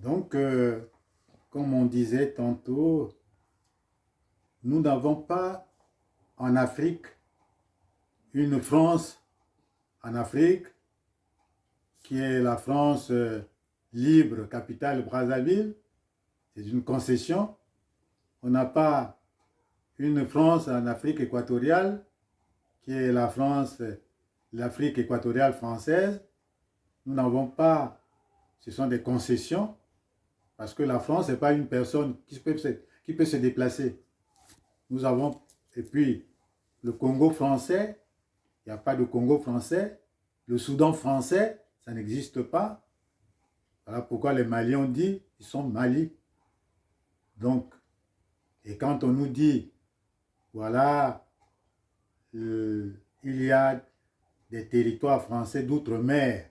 Donc, comme on disait tantôt, nous n'avons pas en Afrique une France en Afrique qui est la France libre, capitale Brazzaville. C'est une concession. On n'a pas une France en Afrique équatoriale qui est la France, l'Afrique équatoriale française. Nous n'avons pas, ce sont des concessions, parce que la France n'est pas une personne qui peut se déplacer. Nous avons, et puis, le Congo français, il n'y a pas de Congo français. Le Soudan français, ça n'existe pas. Voilà pourquoi les Maliens ont dit, ils sont Mali. Donc, et quand on nous dit, voilà, il y a des territoires français d'outre-mer.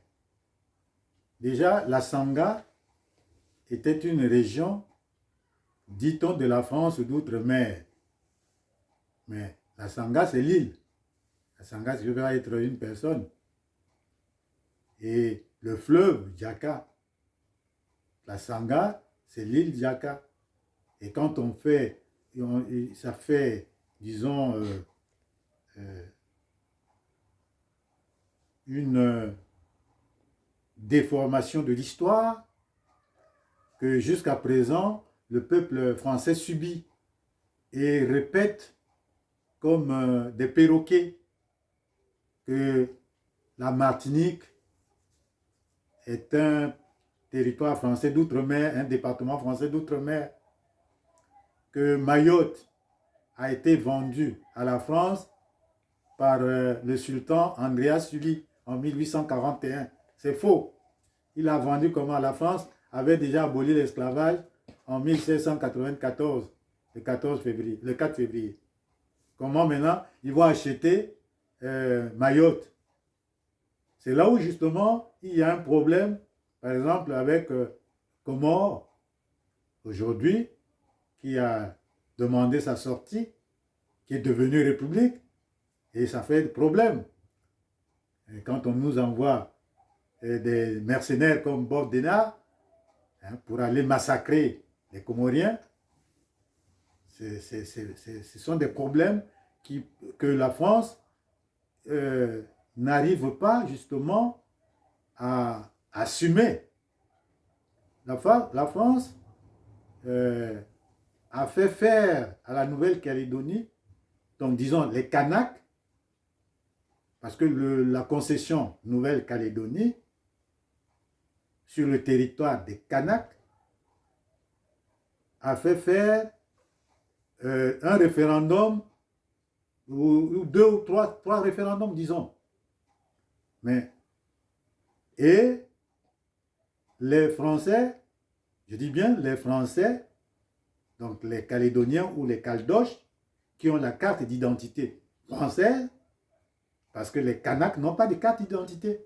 Déjà, la Sangha était une région, dit-on, de la France d'outre-mer. Mais la Sangha, c'est l'île. La Sangha, ça peut être une personne. Et le fleuve, Djaka. La Sangha, c'est l'île Djaka. Et quand on fait, ça fait, disons, une déformation de l'histoire que jusqu'à présent, le peuple français subit et répète comme des perroquets que la Martinique est un territoire français d'outre-mer, un département français d'outre-mer, que Mayotte a été vendu à la France par le sultan Andreas Sully en 1841. C'est faux. Il a vendu comment à la France avait déjà aboli l'esclavage en 1794, le 4 février. Comment maintenant ils vont acheter Mayotte? C'est là où justement il y a un problème, par exemple avec Comores, aujourd'hui, qui a demandé sa sortie, qui est devenue république, et ça fait problème. Et quand on nous envoie des mercenaires comme Bob Denard pour aller massacrer les Comoriens, ce sont des problèmes que la France n'arrive pas justement à assumer. La France a fait faire à la Nouvelle-Calédonie, donc disons les Kanaks, parce que la concession Nouvelle-Calédonie, sur le territoire des Kanaks, a fait faire un référendum, ou deux ou trois référendums, disons. Et les Français, je dis bien les Français, donc les Calédoniens ou les Caldoches, qui ont la carte d'identité française, parce que les Kanaks n'ont pas de carte d'identité.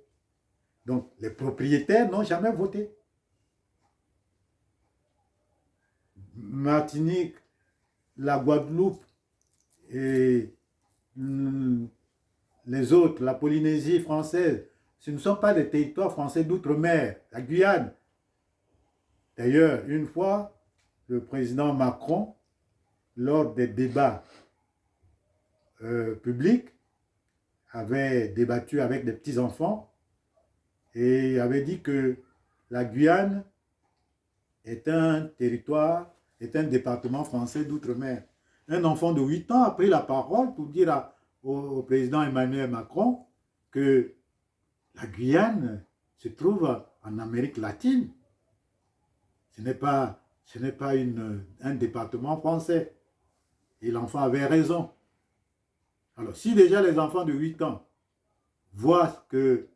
Donc, les propriétaires n'ont jamais voté. Martinique, la Guadeloupe et les autres, la Polynésie française, ce ne sont pas des territoires français d'outre-mer. La Guyane. D'ailleurs, une fois, le président Macron, lors des débats publics, avait débattu avec des petits-enfants et avait dit que la Guyane est un territoire, est un département français d'outre-mer. Un enfant de 8 ans a pris la parole pour dire au président Emmanuel Macron que la Guyane se trouve en Amérique latine. Ce n'est pas un département français. Et l'enfant avait raison. Alors, si déjà les enfants de 8 ans voient que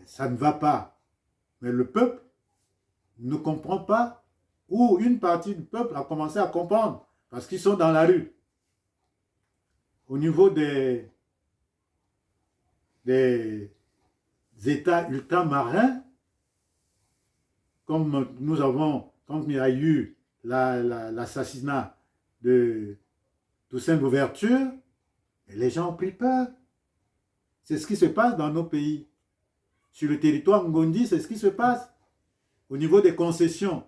ça ne va pas, mais le peuple ne comprend pas, ou une partie du peuple a commencé à comprendre, parce qu'ils sont dans la rue. Au niveau des États ultramarins, comme quand il y a eu l'assassinat de Toussaint Louverture, les gens ont pris peur. C'est ce qui se passe dans nos pays. Sur le territoire Ngondi, c'est ce qui se passe. au niveau des concessions.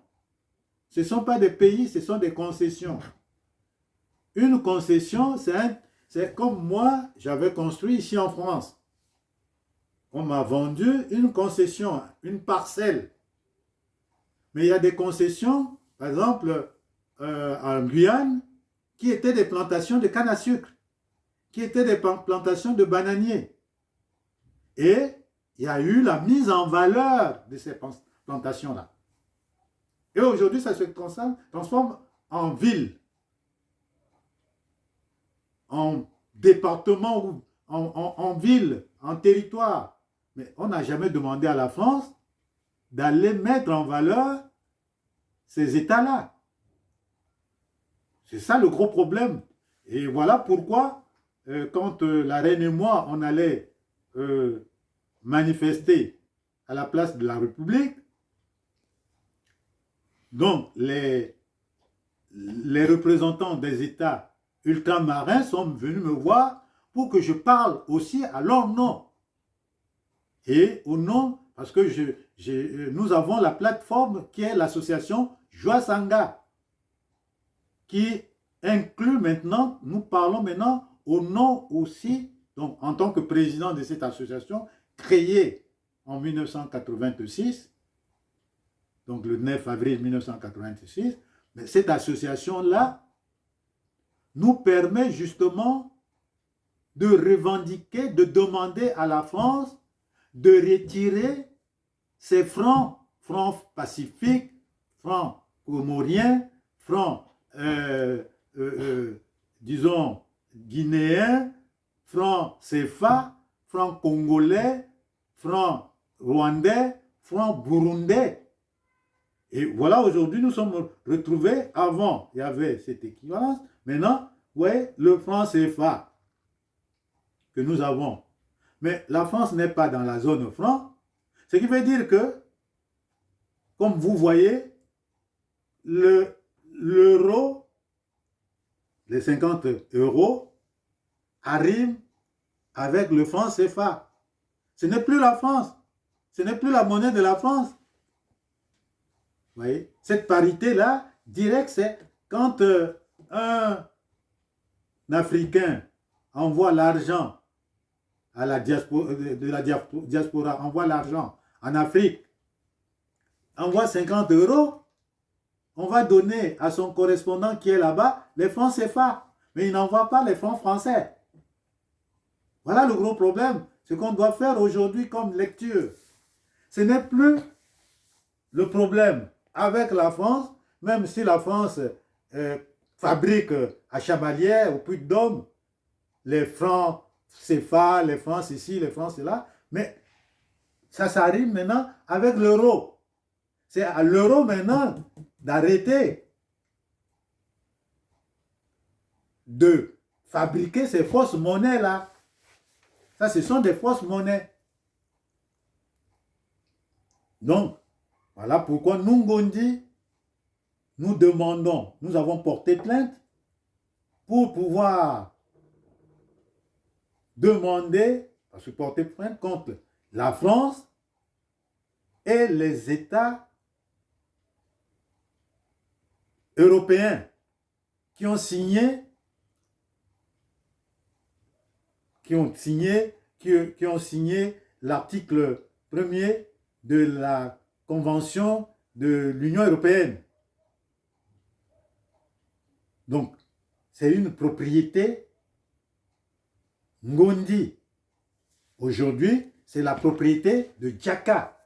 Ce ne sont pas des pays, ce sont des concessions. Une concession, c'est comme moi, j'avais construit ici en France. On m'a vendu une concession, une parcelle. Mais il y a des concessions, par exemple, en Guyane, qui étaient des plantations de canne à sucre, qui étaient des plantations de bananiers. Et il y a eu la mise en valeur de ces plantations-là. Et aujourd'hui, ça se transforme en ville, en département, en ville, en territoire. Mais on n'a jamais demandé à la France d'aller mettre en valeur ces États-là. C'est ça le gros problème. Et voilà pourquoi, quand la reine et moi, on allait manifester à la place de la République, donc les représentants des États ultramarins sont venus me voir pour que je parle aussi à leur nom. Et au nom, parce que nous avons la plateforme qui est l'association Joie Sangha, qui inclut maintenant, nous parlons maintenant au nom aussi, donc en tant que président de cette association, créée en 1986, donc le 9 avril 1986, mais cette association-là nous permet justement de revendiquer, de demander à la France de retirer ces francs pacifiques, francs comoriens, francs, disons, guinéens, francs CFA, francs congolais, francs rwandais, francs burundais. Et voilà, aujourd'hui, nous sommes retrouvés. Avant, il y avait cette équivalence. Maintenant, vous voyez, le franc CFA que nous avons. Mais la France n'est pas dans la zone franc. Ce qui veut dire que, comme vous voyez, l'euro, les 50 euros, arrivent avec le franc CFA. Ce n'est plus la France. Ce n'est plus la monnaie de la France. Vous voyez, cette parité-là, direct, c'est quand un Africain envoie l'argent à la diaspora, envoie l'argent en Afrique, envoie 50 euros, on va donner à son correspondant qui est là-bas les francs CFA, mais il n'envoie pas les francs français. Voilà le gros problème. Ce qu'on doit faire aujourd'hui comme lecture. Ce n'est plus le problème avec la France, même si la France fabrique à Chamalières, au Puy-de-Dôme, les francs CFA, les francs ici, les francs là, mais ça s'arrive maintenant avec l'euro. C'est à l'euro maintenant d'arrêter de fabriquer ces fausses monnaies-là. Ça, ce sont des fausses monnaies. Donc, voilà pourquoi nous, Ngondi, nous demandons, nous avons porté plainte pour pouvoir demander, parce que porter plainte contre la France et les États européens qui ont signé l'article 1er de la Convention de l'Union européenne. Donc, c'est une propriété Ngondi. Aujourd'hui, c'est la propriété de Djaka.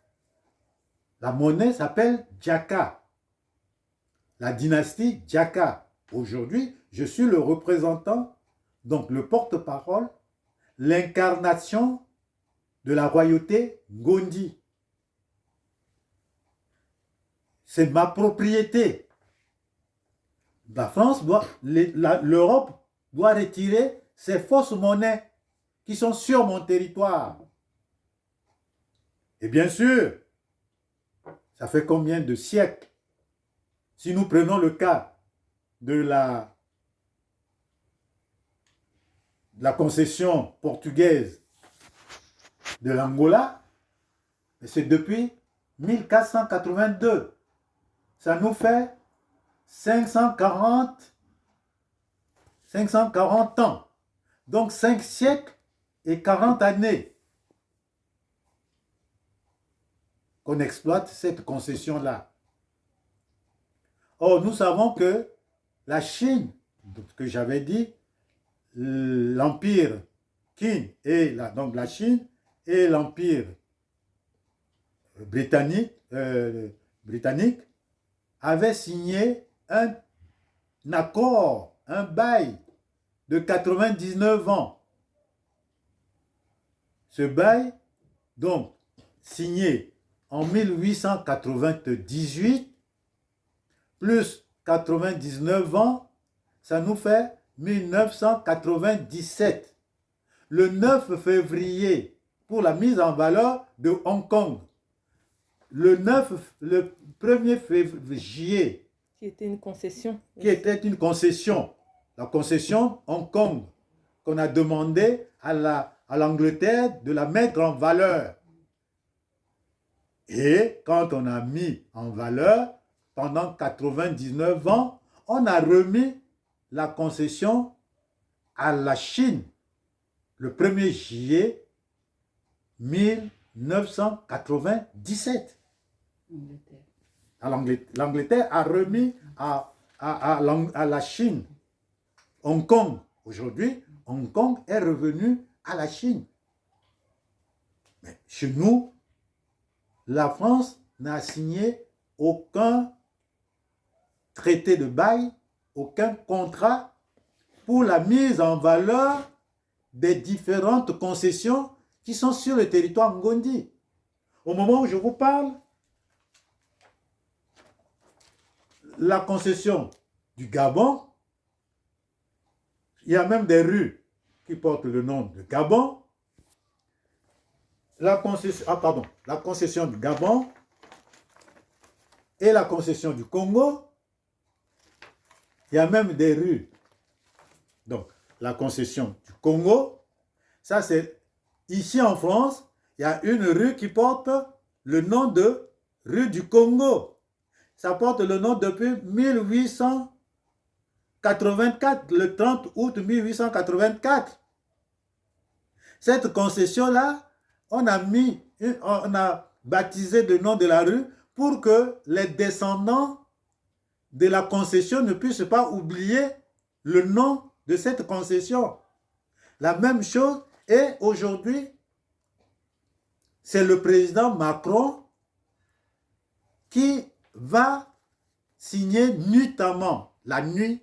La monnaie s'appelle Djaka. La dynastie Djaka. Aujourd'hui, je suis le représentant, donc le porte-parole, l'incarnation de la royauté Ngondi. C'est ma propriété. La France doit, l'Europe doit retirer ces fausses monnaies qui sont sur mon territoire. Et bien sûr, ça fait combien de siècles? Si nous prenons le cas de la concession portugaise de l'Angola, c'est depuis 1482. Ça nous fait 540 ans. Donc 5 siècles et 40 années qu'on exploite cette concession-là. Or, nous savons que la Chine, que j'avais dit, l'empire Qin donc la Chine et l'empire britannique avaient signé un accord, un bail de 99 ans. Ce bail, donc, signé en 1898, plus 99 ans, ça nous fait 1997. Le 9 février, pour la mise en valeur de Hong Kong. Le 1er février. Qui était une concession. Qui était une concession. La concession Hong Kong, qu'on a demandé à l'Angleterre de la mettre en valeur. Et quand on a mis en valeur, pendant 99 ans, on a remis la concession à la Chine le 1er juillet 1997. L'Angleterre a remis à la Chine Hong Kong. Aujourd'hui, Hong Kong est revenu à la Chine. Mais chez nous, la France n'a signé aucun traité de bail, aucun contrat pour la mise en valeur des différentes concessions qui sont sur le territoire Ngondi. Au moment où je vous parle, la concession du Gabon, il y a même des rues qui portent le nom de Gabon. La concession du Gabon et la concession du Congo. Il y a même des rues. Donc, la concession du Congo, ça c'est ici en France, il y a une rue qui porte le nom de rue du Congo. Ça porte le nom depuis 1884, le 30 août 1884. Cette concession-là, on a baptisé le nom de la rue pour que les descendants de la concession ne puissent pas oublier le nom de cette concession. La même chose, et aujourd'hui, c'est le président Macron qui va signer nuitamment, la nuit,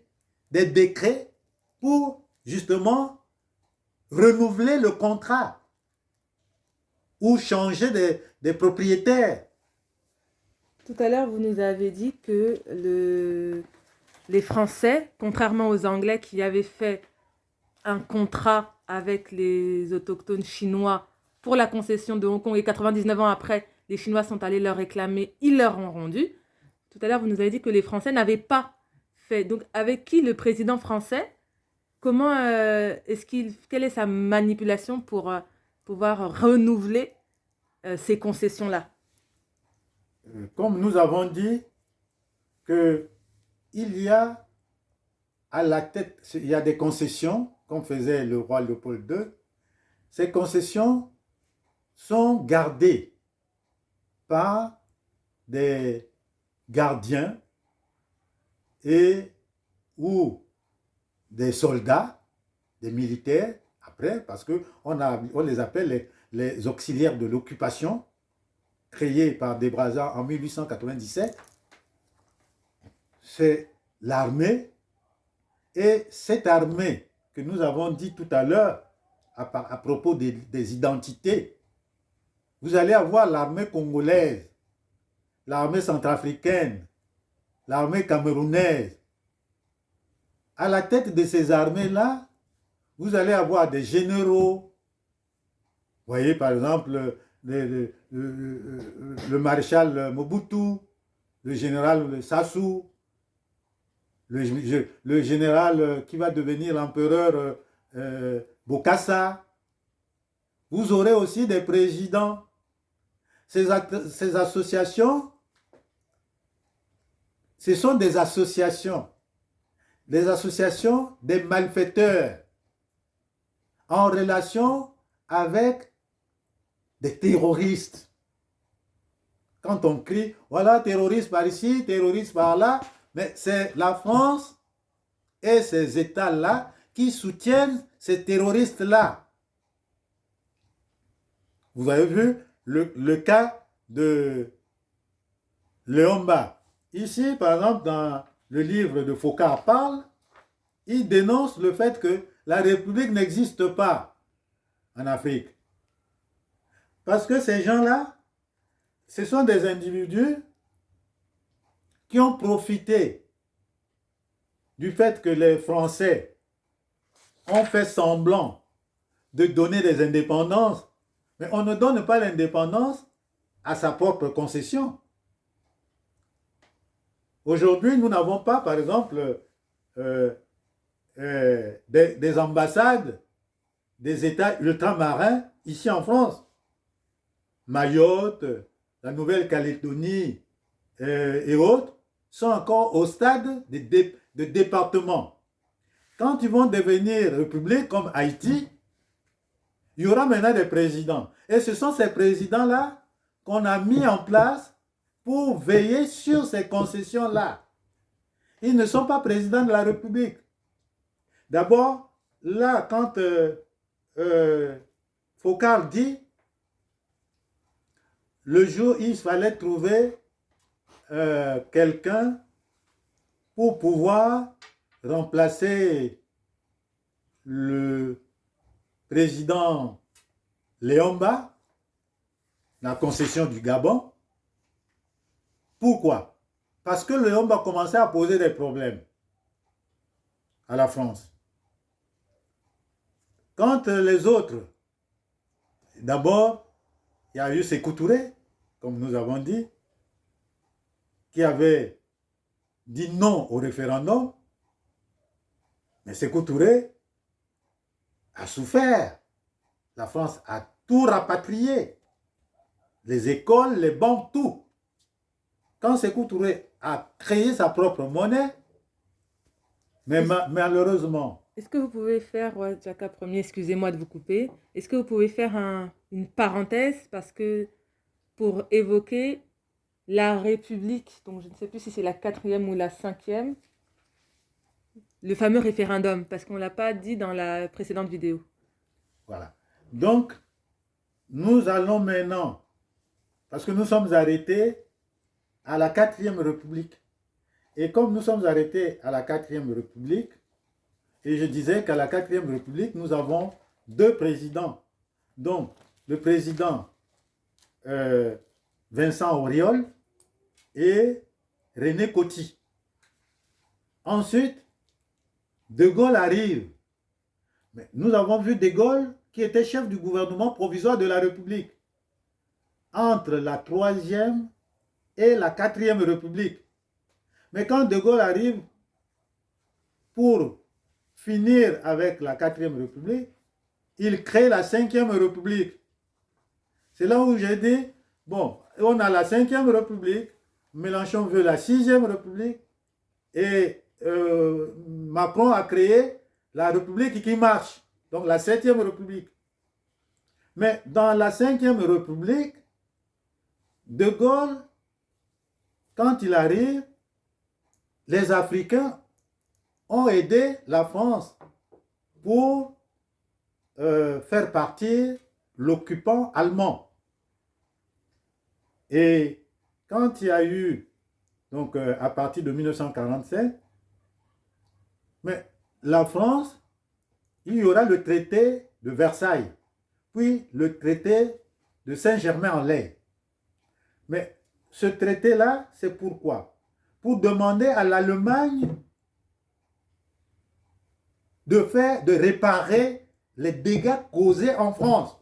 des décrets pour justement renouveler le contrat ou changer des propriétaires. Tout à l'heure, vous nous avez dit que les Français, contrairement aux Anglais qui avaient fait un contrat avec les autochtones chinois pour la concession de Hong Kong et 99 ans après, les Chinois sont allés leur réclamer, ils leur ont rendu. Tout à l'heure, vous nous avez dit que les Français n'avaient pas fait. Donc, avec qui le président français, quelle est sa manipulation pour pouvoir renouveler ces concessions-là? Comme nous avons dit qu'il y a à la tête, il y a des concessions, comme faisait le roi Léopold II. Ces concessions sont gardées par des gardiens ou des soldats, des militaires, après, parce qu'on les appelle les auxiliaires de l'occupation, créés par des Brazza en 1897. C'est l'armée, et cette armée que nous avons dit tout à l'heure à propos des identités, vous allez avoir l'armée congolaise, l'armée centrafricaine, l'armée camerounaise. À la tête de ces armées-là, vous allez avoir des généraux. Vous voyez par exemple le maréchal Mobutu, le général Sassou, le général qui va devenir l'empereur Bokassa. Vous aurez aussi des présidents. ces associations, ce sont des associations des malfaiteurs en relation avec des terroristes. Quand on crie, voilà, terroriste par ici, terroriste par là, mais c'est la France et ces États-là qui soutiennent ces terroristes-là. Vous avez vu le cas de Léomba. Ici, par exemple, dans le livre de Foucault parle, il dénonce le fait que la République n'existe pas en Afrique. Parce que ces gens-là, ce sont des individus qui ont profité du fait que les Français ont fait semblant de donner des indépendances, mais on ne donne pas l'indépendance à sa propre concession. Aujourd'hui, nous n'avons pas, par exemple, des ambassades des États ultramarins ici en France. Mayotte, la Nouvelle-Calédonie et autres sont encore au stade de département. Quand ils vont devenir républiques comme Haïti, il y aura maintenant des présidents. Et ce sont ces présidents-là qu'on a mis en place pour veiller sur ces concessions-là. Ils ne sont pas présidents de la République. D'abord, là, quand Foucault dit, le jour où il fallait trouver quelqu'un pour pouvoir remplacer le président Léomba, la concession du Gabon. Pourquoi? Parce que Léomba commençait à poser des problèmes à la France. Quand les autres, d'abord, il y a eu Sékou Touré, comme nous avons dit, qui avait dit non au référendum, mais Sékou Touré a souffert. La France a tout rapatrié, les écoles, les banques, tout. Quand Sékou Touré a créé sa propre monnaie, mais malheureusement... Est-ce que vous pouvez faire, Jaka Ier, excusez-moi de vous couper, est-ce que vous pouvez faire une parenthèse, parce que pour évoquer la République, donc je ne sais plus si c'est la 4e ou la 5e, le fameux référendum, parce qu'on ne l'a pas dit dans la précédente vidéo. Voilà. Donc, nous allons maintenant, parce que nous sommes arrêtés à la 4e République. Et comme nous sommes arrêtés à la 4e République, et je disais qu'à la 4e République, nous avons 2 présidents. Donc, le président Vincent Auriol et René Coty. Ensuite, De Gaulle arrive. Mais nous avons vu De Gaulle qui était chef du gouvernement provisoire de la République entre la 3e et la 4e République. Mais quand De Gaulle arrive pour finir avec la 4e République, il crée la 5e République. C'est là où j'ai dit, bon, on a la 5e République, Mélenchon veut la 6e République, et Macron a créé la République qui marche, donc la 7e République. Mais dans la 5e République, De Gaulle, quand il arrive, les Africains ont aidé la France pour faire partir l'occupant allemand. Et quand il y a eu, donc à partir de 1947, mais la France, il y aura le traité de Versailles, puis le traité de Saint-Germain-en-Laye. Mais ce traité-là, c'est pourquoi? Pour demander à l'Allemagne de réparer les dégâts causés en France.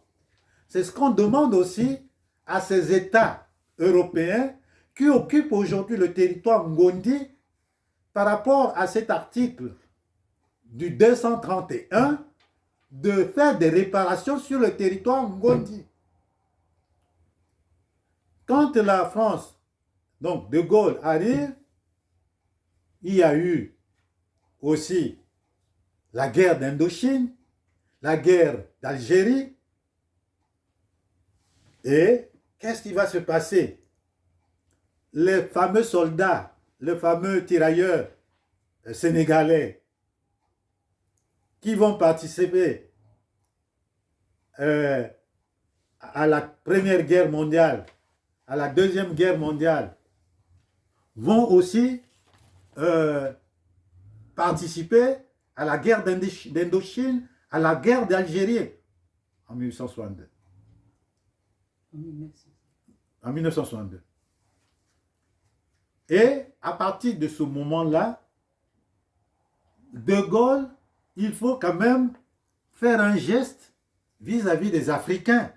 C'est ce qu'on demande aussi à ces États européens qui occupent aujourd'hui le territoire Ngondi par rapport à cet article du 231 de faire des réparations sur le territoire Ngondi. quand la France, donc De Gaulle arrive, il y a eu aussi la guerre d'Indochine, la guerre d'Algérie. Et qu'est-ce qui va se passer? Les fameux soldats, les fameux tirailleurs sénégalais qui vont participer à la Première Guerre mondiale, à la Deuxième Guerre mondiale, vont aussi participer à la guerre d'Indochine, à la guerre d'Algérie en 1862. En 1962. Et à partir de ce moment-là, De Gaulle, il faut quand même faire un geste vis-à-vis des Africains.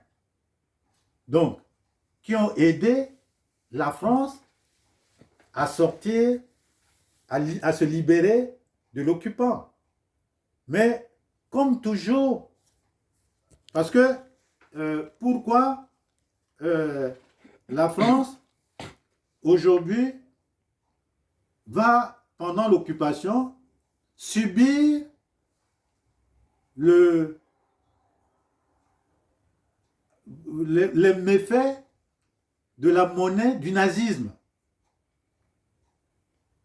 Donc, qui ont aidé la France à sortir, à se libérer de l'occupant. Mais comme toujours, parce que pourquoi la France aujourd'hui va, pendant l'occupation, subir les méfaits de la monnaie du nazisme.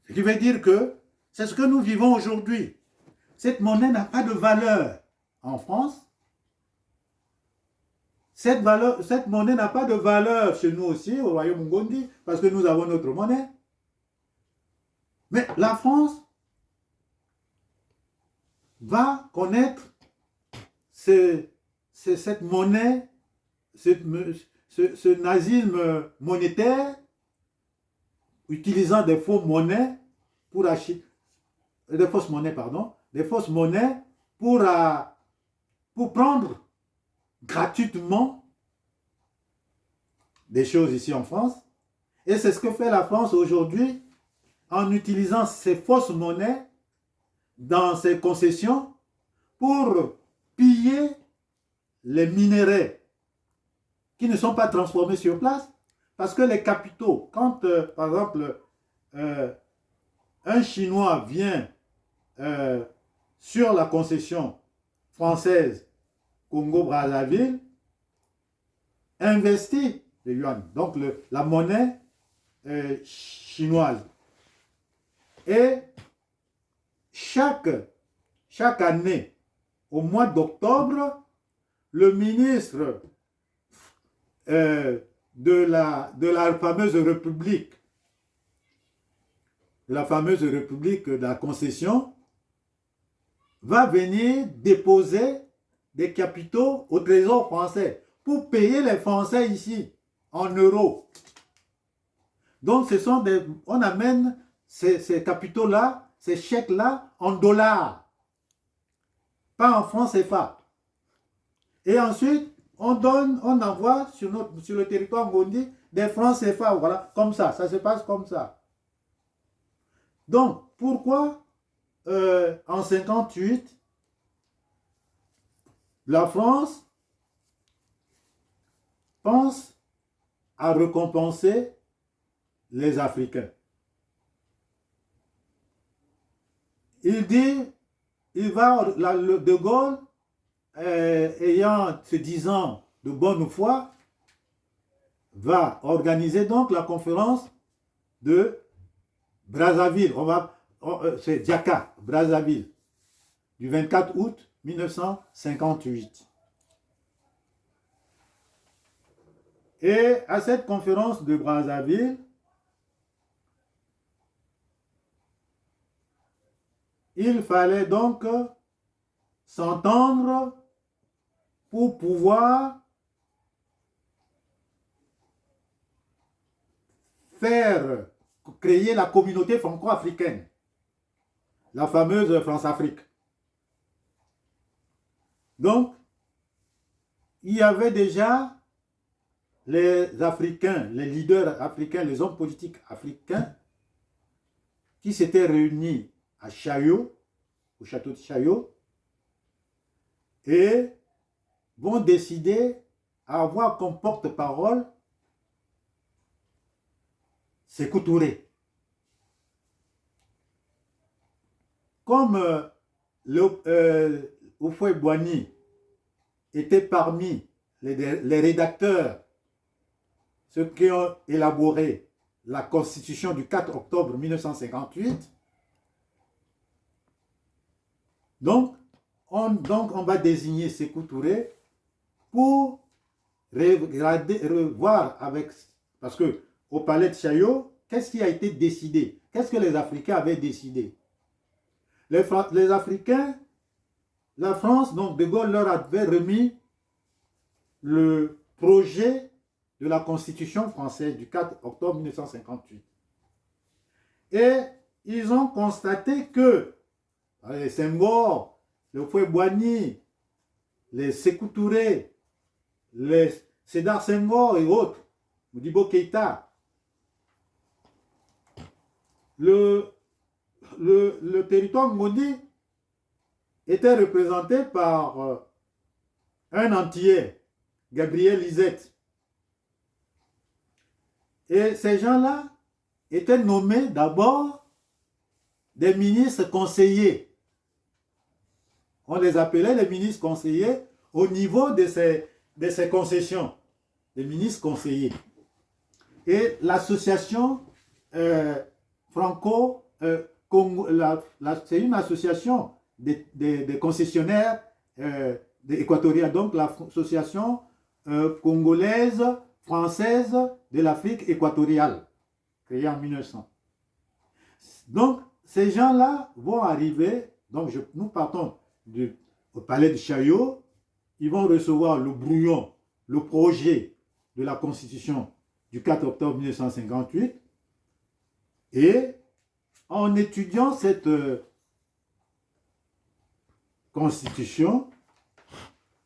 Ce qui veut dire que c'est ce que nous vivons aujourd'hui. Cette monnaie n'a pas de valeur en France. Cette monnaie n'a pas de valeur chez nous aussi, au royaume Ngondi, parce que nous avons notre monnaie. Mais la France va connaître cette monnaie, ce nazisme monétaire, utilisant des faux monnaies pour acheter, des fausses monnaies, pardon, des fausses monnaies pour prendre gratuitement des choses ici en France. Et c'est ce que fait la France aujourd'hui en utilisant ces fausses monnaies dans ses concessions pour piller les minéraux qui ne sont pas transformés sur place. Parce que les capitaux, quand par exemple un Chinois vient sur la concession française Congo-Brazzaville, investit le yuan, donc la monnaie chinoise. Et chaque année, au mois d'octobre, le ministre de la fameuse république, de la concession, va venir déposer des capitaux au trésor français pour payer les Français ici en euros. Donc on amène ces capitaux-là, ces chèques-là en dollars, pas en francs CFA. Et ensuite, on envoie sur le territoire Ngondi des francs CFA, voilà, comme ça se passe comme ça. Donc, pourquoi en 1958, la France pense à récompenser les Africains? De Gaulle, se disant de bonne foi, va organiser donc la conférence de Brazzaville. C'est Diaka, Brazzaville, du 24 août 1958. Et à cette conférence de Brazzaville, il fallait donc s'entendre pour pouvoir créer la communauté franco-africaine, la fameuse France-Afrique. Donc, il y avait déjà les Africains, les leaders africains, les hommes politiques africains qui s'étaient réunis à Chaillot, au château de Chaillot, et vont décider à avoir comme porte-parole Sékou Touré. Comme Houphouët-Boigny était parmi les rédacteurs, ceux qui ont élaboré la Constitution du 4 octobre 1958, donc on va désigner Sékou Touré pour revoir avec... Parce que au palais de Chaillot, qu'est-ce qui a été décidé? Qu'est-ce que les Africains avaient décidé? Les Africains, la France, donc De Gaulle leur avait remis le projet de la Constitution française du 4 octobre 1958. Et ils ont constaté que les Senghor, le Houphouët-Boigny, les Sékou Touré, les Sédar Senghor et autres, Modibo Keïta, le territoire maudit était représenté par un Antillais, Gabriel Lisette. Et ces gens-là étaient nommés d'abord des ministres conseillers. On les appelait les ministres conseillers au niveau de ces concessions, les ministres conseillers. Et l'association c'est une association des concessionnaires équatoriens, donc l'association congolaise, française de l'Afrique équatoriale, créée en 1900. Donc, ces gens-là vont arriver, donc nous partons au palais de Chaillot, ils vont recevoir le brouillon, le projet de la Constitution du 4 octobre 1958, et en étudiant cette Constitution,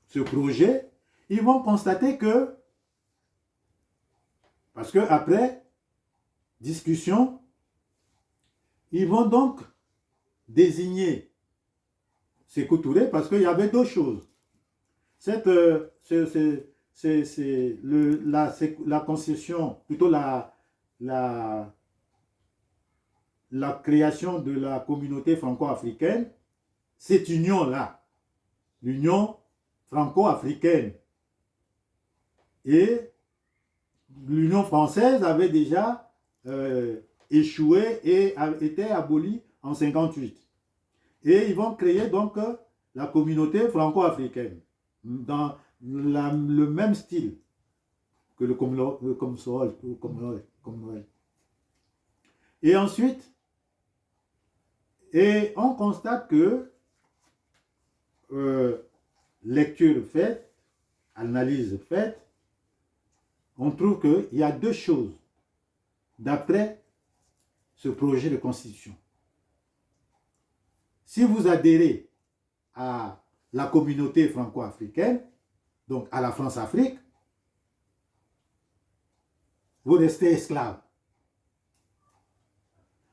ce projet, ils vont constater que, parce qu'après discussion, ils vont donc désigner Sékou Touré parce qu'il y avait deux choses. La concession, plutôt la création de la communauté franco-africaine, cette union-là, l'union franco-africaine, et l'Union française avait déjà échoué et été abolie en 1958. Et ils vont créer donc la communauté franco-africaine dans le même style que le Commonwealth. Et ensuite, on constate que lecture faite, analyse faite, on trouve qu'il y a deux choses d'après ce projet de constitution. Si vous adhérez à la communauté franco-africaine, donc à la France-Afrique, vous restez esclave.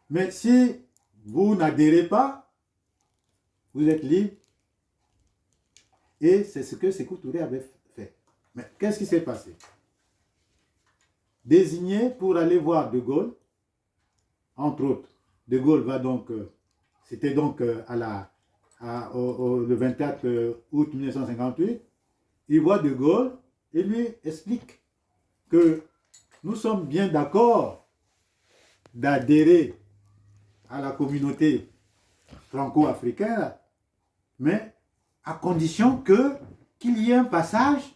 Mais si vous n'adhérez pas, vous êtes libre. Et c'est ce que Sékou Touré avait fait. Mais qu'est-ce qui s'est passé? Désigné pour aller voir De Gaulle, entre autres, De Gaulle va donc, c'était donc le 24 août 1958, il voit De Gaulle et lui explique que nous sommes bien d'accord d'adhérer à la communauté franco-africaine, mais à condition qu'il y ait un passage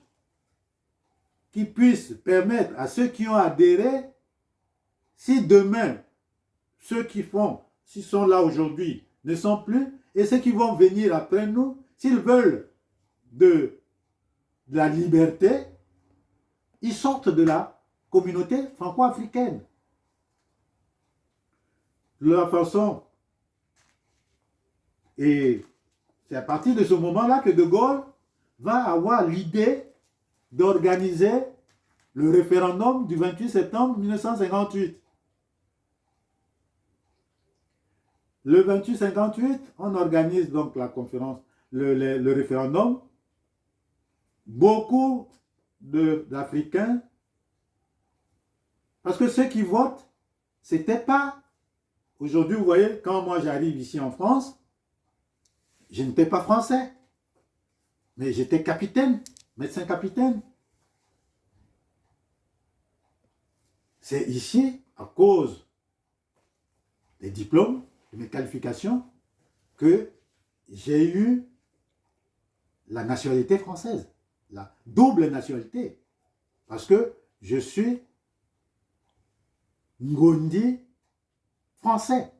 qui puisse permettre à ceux qui ont adhéré, si demain, ceux qui sont là aujourd'hui, ne sont plus, et ceux qui vont venir après nous, s'ils veulent de la liberté, ils sortent de la communauté franco-africaine. De la façon, et c'est à partir de ce moment-là que De Gaulle va avoir l'idée d'organiser le référendum du 28 septembre 1958. Le 28-58, on organise donc la conférence, le référendum. Beaucoup d'Africains, parce que ceux qui votent, C'était pas... Aujourd'hui, vous voyez, quand moi j'arrive ici en France, je n'étais pas français, mais j'étais capitaine, médecin capitaine. C'est ici, à cause des diplômes, de mes qualifications, que j'ai eu la nationalité française, la double nationalité. Parce que je suis Ngondi français.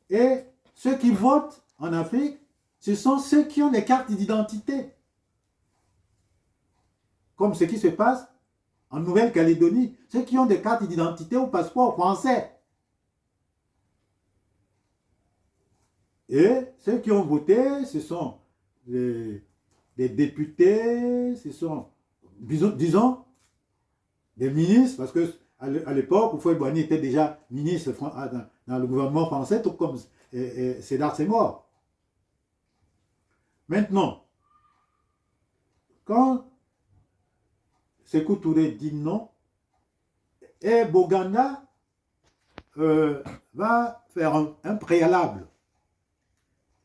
Et ceux qui votent en Afrique, ce sont ceux qui ont des cartes d'identité. Comme ce qui se passe en Nouvelle-Calédonie, ceux qui ont des cartes d'identité ou passeport français. Et ceux qui ont voté, ce sont des députés, ce sont, disons, des ministres, parce que à l'époque, Houphouët-Boigny était déjà ministre dans le gouvernement français, tout comme Sédar Senghor. Maintenant, quand Sékou Touré dit non, et Boganda va faire un préalable,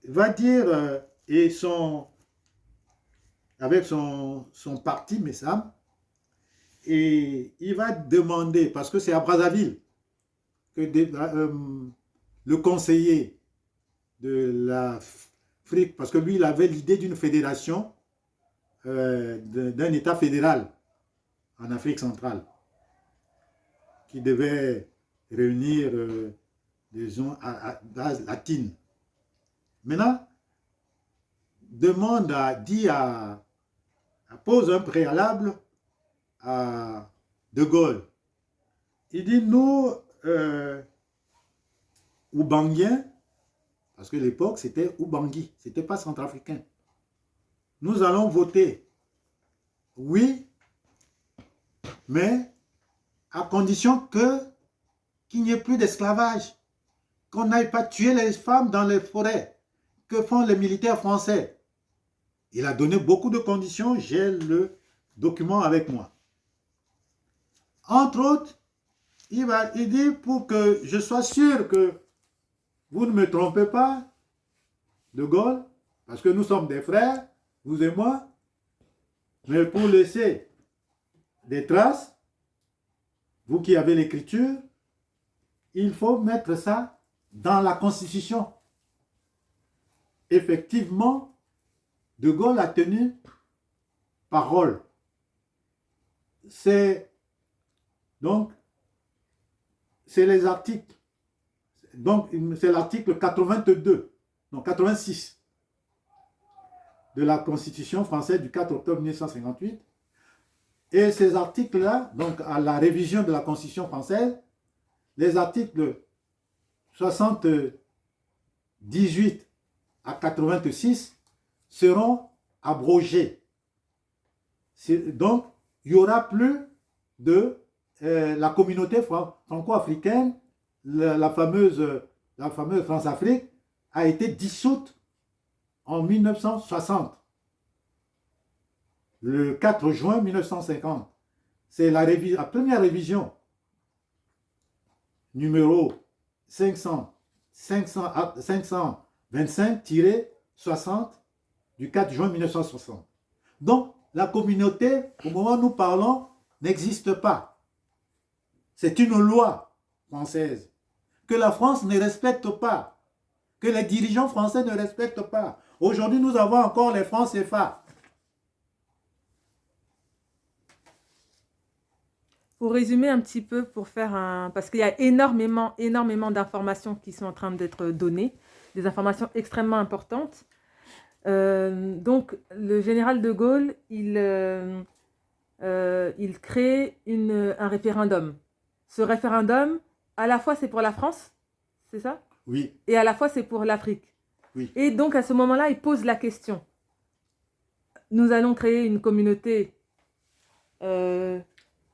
va dire, avec son parti, MESAM, et il va demander, parce que c'est à Brazzaville que le conseiller de l'Afrique, parce que lui, il avait l'idée d'une fédération, d'un État fédéral en Afrique centrale, qui devait réunir des gens à base latine. Maintenant, pose un préalable à De Gaulle. Il dit, nous, Oubanguiens, parce que l'époque c'était Ubangui, c'était pas centrafricain. Nous allons voter oui, mais à condition qu'il n'y ait plus d'esclavage, qu'on n'aille pas tuer les femmes dans les forêts, que font les militaires français. Il a donné beaucoup de conditions, j'ai le document avec moi. Entre autres, il dit pour que je sois sûr que vous ne me trompez pas, De Gaulle, parce que nous sommes des frères, vous et moi, mais pour laisser des traces, vous qui avez l'écriture, il faut mettre ça dans la Constitution. Effectivement, De Gaulle a tenu parole. C'est les articles. Donc, c'est l'article 82, non 86 de la Constitution française du 4 octobre 1958. Et ces articles-là, donc à la révision de la Constitution française, les articles 78 à 86 seront abrogés. Donc, il n'y aura plus de la communauté franco-africaine, la fameuse France-Afrique, a été dissoute en 1960. Le 4 juin 1950. C'est la première révision numéro 525-60 du 4 juin 1960. Donc, la communauté, au moment où nous parlons, n'existe pas. C'est une loi française que la France ne respecte pas, que les dirigeants français ne respectent pas. Aujourd'hui, nous avons encore les francs CFA. Pour résumer un petit peu, parce qu'il y a énormément d'informations qui sont en train d'être données, des informations extrêmement importantes. Donc, le général de Gaulle, il crée un référendum. Ce référendum, à la fois, c'est pour la France, c'est ça? Oui. Et à la fois, c'est pour l'Afrique. Oui. Et donc, à ce moment-là, il pose la question. Nous allons créer une communauté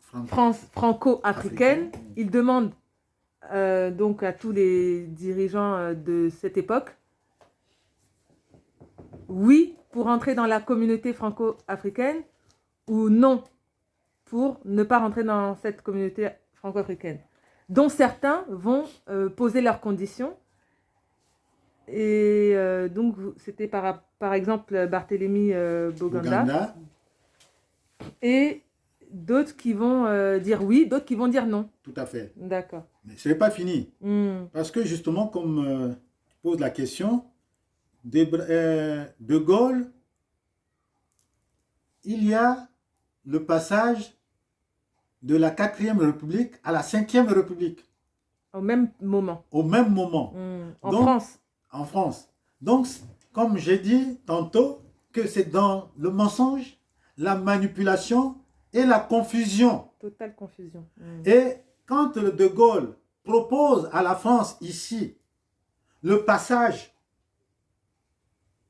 franco-africaine. Il demande donc à tous les dirigeants de cette époque, oui, pour entrer dans la communauté franco-africaine, ou non, pour ne pas rentrer dans cette communauté franco-africaine, dont certains vont poser leurs conditions. Et donc, c'était par exemple Barthélemy Boganda. Ouganda, Et d'autres qui vont dire oui, d'autres qui vont dire non. tout à fait. D'accord. Mais ce n'est pas fini. Hmm. Parce que justement, comme tu poses la question, De Gaulle, il y a le passage de la 4e République à la 5e République. Au même moment. Au même moment. En Donc, France. En France. Donc, comme j'ai dit tantôt, que c'est dans le mensonge, la manipulation et la confusion. Totale confusion. Et quand De Gaulle propose à la France ici le passage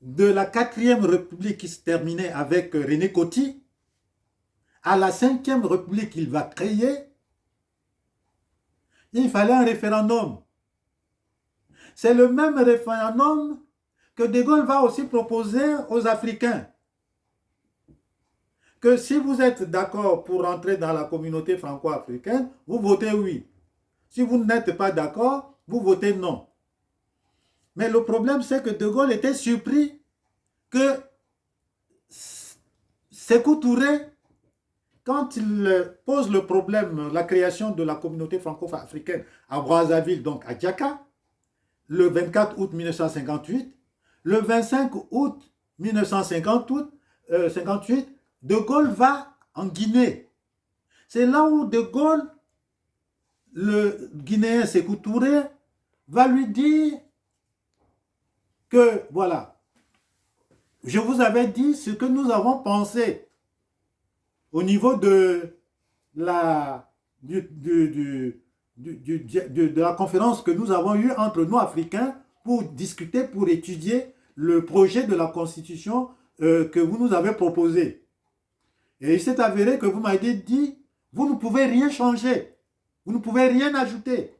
de la 4e République qui se terminait avec René Coty à la 5e République qu'il va créer, il fallait un référendum. C'est le même référendum que De Gaulle va aussi proposer aux Africains. Que si vous êtes d'accord pour entrer dans la communauté franco-africaine, vous votez oui. Si vous n'êtes pas d'accord, vous votez non. Mais le problème, c'est que De Gaulle était surpris que Sékou Touré, quand il pose le problème, la création de la communauté franco-africaine à Brazzaville, donc à Djaka, le 24 août 1958, le 25 août 1958, De Gaulle va en Guinée. C'est là où De Gaulle, le Guinéen Sékou Touré, va lui dire que, voilà, je vous avais dit ce que nous avons pensé au niveau de la, de la conférence que nous avons eue entre nous, Africains, pour discuter, pour étudier le projet de la Constitution que vous nous avez proposé. Et il s'est avéré que vous m'avez dit, vous ne pouvez rien changer, vous ne pouvez rien ajouter.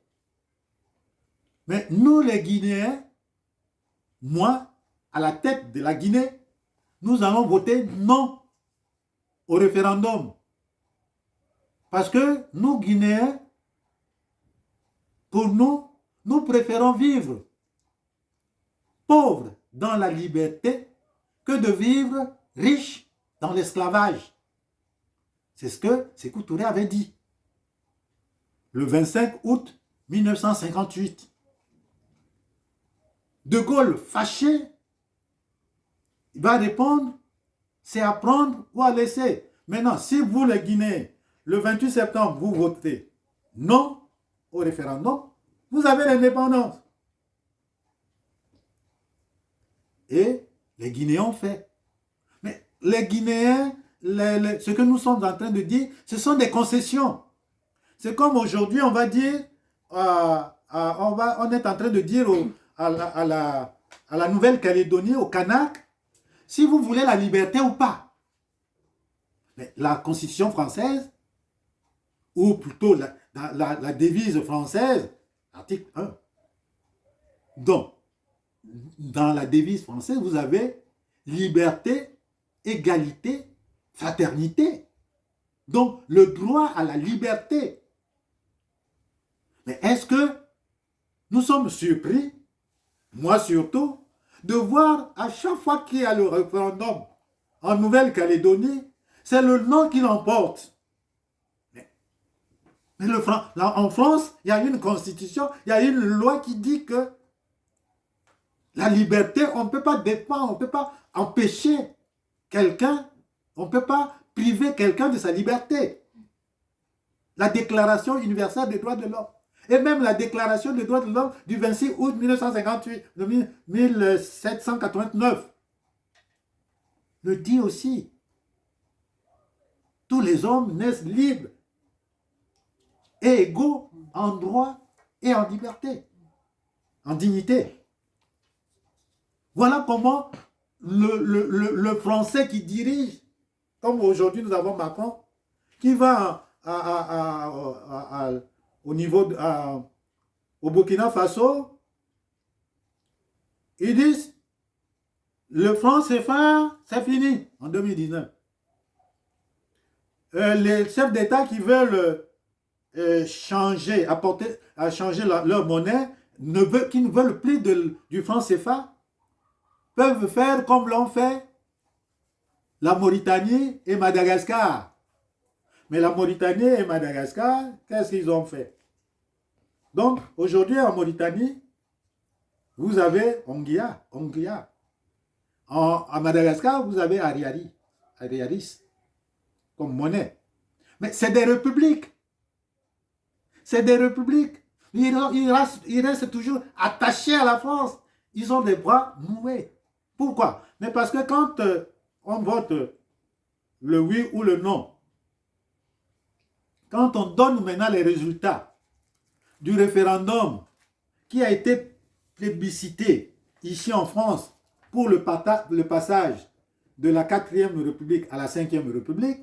Mais nous, les Guinéens, moi, à la tête de la Guinée, nous allons voter non au référendum. Parce que nous, Guinéens, pour nous, nous préférons vivre pauvres dans la liberté que de vivre riches dans l'esclavage. C'est ce que Sékou Touré avait dit le 25 août 1958. De Gaulle, fâché, il va répondre, c'est à prendre ou à laisser. Maintenant, si vous, les Guinéens, le 28 septembre, vous votez non au référendum, vous avez l'indépendance. Et les Guinéens ont fait. Mais les Guinéens, ce que nous sommes en train de dire, ce sont des concessions. C'est comme aujourd'hui, on va dire, on est en train de dire à la Nouvelle-Calédonie, au Kanak, si vous voulez la liberté ou pas. Mais la Constitution française, ou plutôt la devise française, article 1. Donc, dans la devise française, vous avez liberté, égalité, fraternité. Donc, le droit à la liberté. Mais est-ce que nous sommes surpris, moi surtout, de voir à chaque fois qu'il y a le référendum en Nouvelle-Calédonie, c'est le non qui l'emporte. Mais en France, il y a une constitution, il y a une loi qui dit que la liberté, on ne peut pas défendre, on ne peut pas empêcher quelqu'un, on ne peut pas priver quelqu'un de sa liberté. La Déclaration universelle des droits de l'homme. Et même la Déclaration des droits de l'homme du 26 août 1958, 1789, le dit aussi. Tous les hommes naissent libres et égaux en droit et en liberté, en dignité. Voilà comment le Français qui dirige, comme aujourd'hui nous avons Macron, qui va au niveau au Burkina Faso, ils disent le franc CFA, c'est fini en 2019. les chefs d'État qui veulent changer, changer leur monnaie, qui ne veulent plus du franc CFA, peuvent faire comme l'ont fait la Mauritanie et Madagascar. Mais la Mauritanie et Madagascar, qu'est-ce qu'ils ont fait? Donc, aujourd'hui, en Mauritanie, vous avez Ongia. À Madagascar, vous avez Ariaris, comme monnaie. Mais c'est des républiques. C'est des républiques. Ils restent toujours attachés à la France. Ils ont des bras noués. Pourquoi? Mais parce que quand on vote le oui ou le non, quand on donne maintenant les résultats du référendum qui a été plébiscité ici en France pour le passage de la 4e République à la 5e République,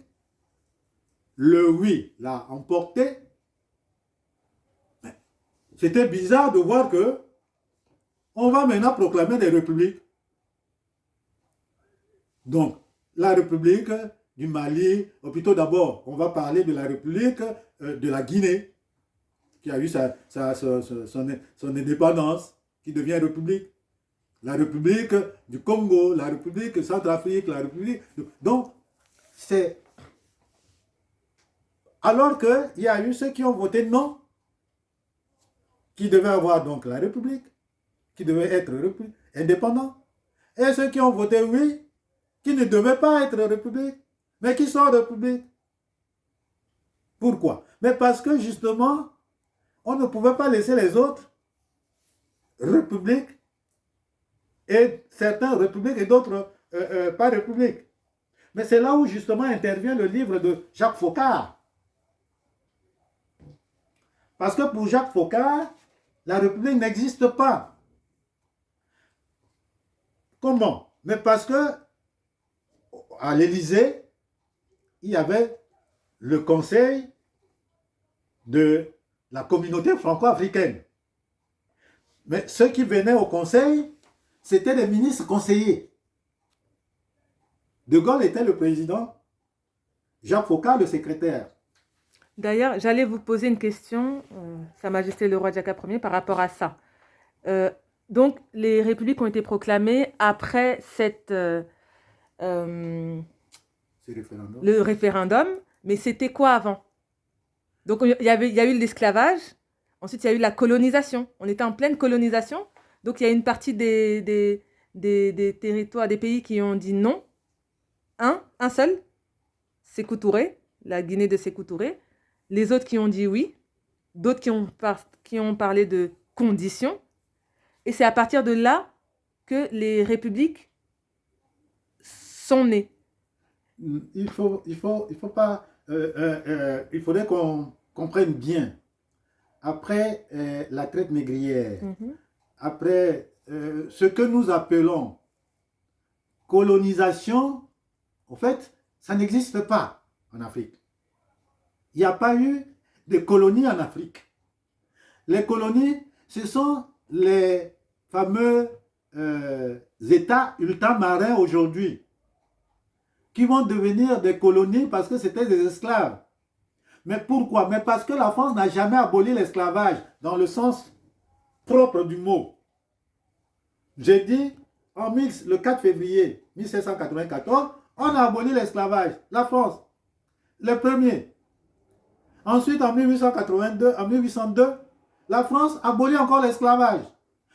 le oui l'a emporté. C'était bizarre de voir que on va maintenant proclamer des républiques. Donc, la République du Mali, ou plutôt d'abord, on va parler de la République de la Guinée, qui a eu son indépendance, qui devient république. La République du Congo, la République Centrafrique, la République... Donc, c'est... Alors qu'il y a eu ceux qui ont voté non, qui devaient avoir donc la République, qui devaient être indépendants, et ceux qui ont voté oui, qui ne devaient pas être République, mais qui sont République. Pourquoi? Mais parce que justement, on ne pouvait pas laisser les autres Républiques, et certains Républiques et d'autres pas Républiques. Mais c'est là où justement intervient le livre de Jacques Foccart. Parce que pour Jacques Foccart, la République n'existe pas. Comment? Mais parce que à l'Élysée, il y avait le conseil de la communauté franco-africaine. Mais ceux qui venaient au conseil, c'était des ministres conseillers. De Gaulle était le président, Jacques Foccart le secrétaire. D'ailleurs, j'allais vous poser une question, Sa Majesté le roi Jacques Ier, par rapport à ça. Donc, les républiques ont été proclamées après le référendum, mais c'était quoi avant? Donc, il y a eu l'esclavage, ensuite il y a eu la colonisation. On était en pleine colonisation, donc il y a une partie des territoires, des pays qui ont dit non. Un seul, Sékou Touré, la Guinée de Sékou Touré. Les autres qui ont dit oui, d'autres qui ont parlé de conditions. Et c'est à partir de là que les républiques sont nées. Il faudrait qu'on comprenne bien. Après la traite négrière, après ce que nous appelons colonisation, en fait, ça n'existe pas en Afrique. Il n'y a pas eu de colonies en Afrique. Les colonies, ce sont les fameux États ultramarins aujourd'hui qui vont devenir des colonies parce que c'était des esclaves. Mais pourquoi? Mais parce que la France n'a jamais aboli l'esclavage dans le sens propre du mot. J'ai dit, le 4 février 1794, on a aboli l'esclavage, la France, le premier. Ensuite, en 1802, la France abolit encore l'esclavage.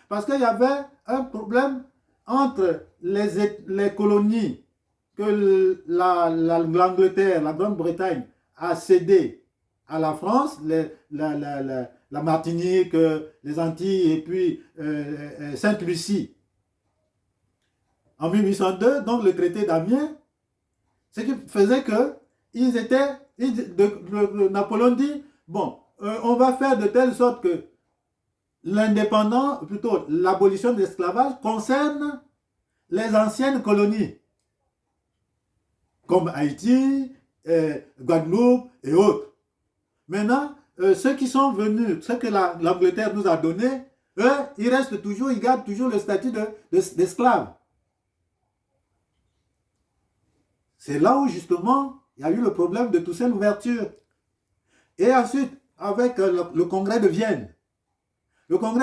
Parce qu'il y avait un problème entre les colonies que l'Angleterre, la Grande-Bretagne a cédé à la France, la Martinique, les Antilles et puis Sainte-Lucie. En 1802, donc le traité d'Amiens, ce qui faisait que Napoléon dit, bon, on va faire de telle sorte que plutôt l'abolition de l'esclavage concerne les anciennes colonies, comme Haïti, Guadeloupe et autres. Maintenant, ceux qui sont venus, ceux que l'Angleterre nous a donné, eux, ils gardent toujours le statut d'esclaves. C'est là où justement Il y a eu le problème de Toussaint Louverture. Et ensuite, avec le congrès de Vienne. Le congrès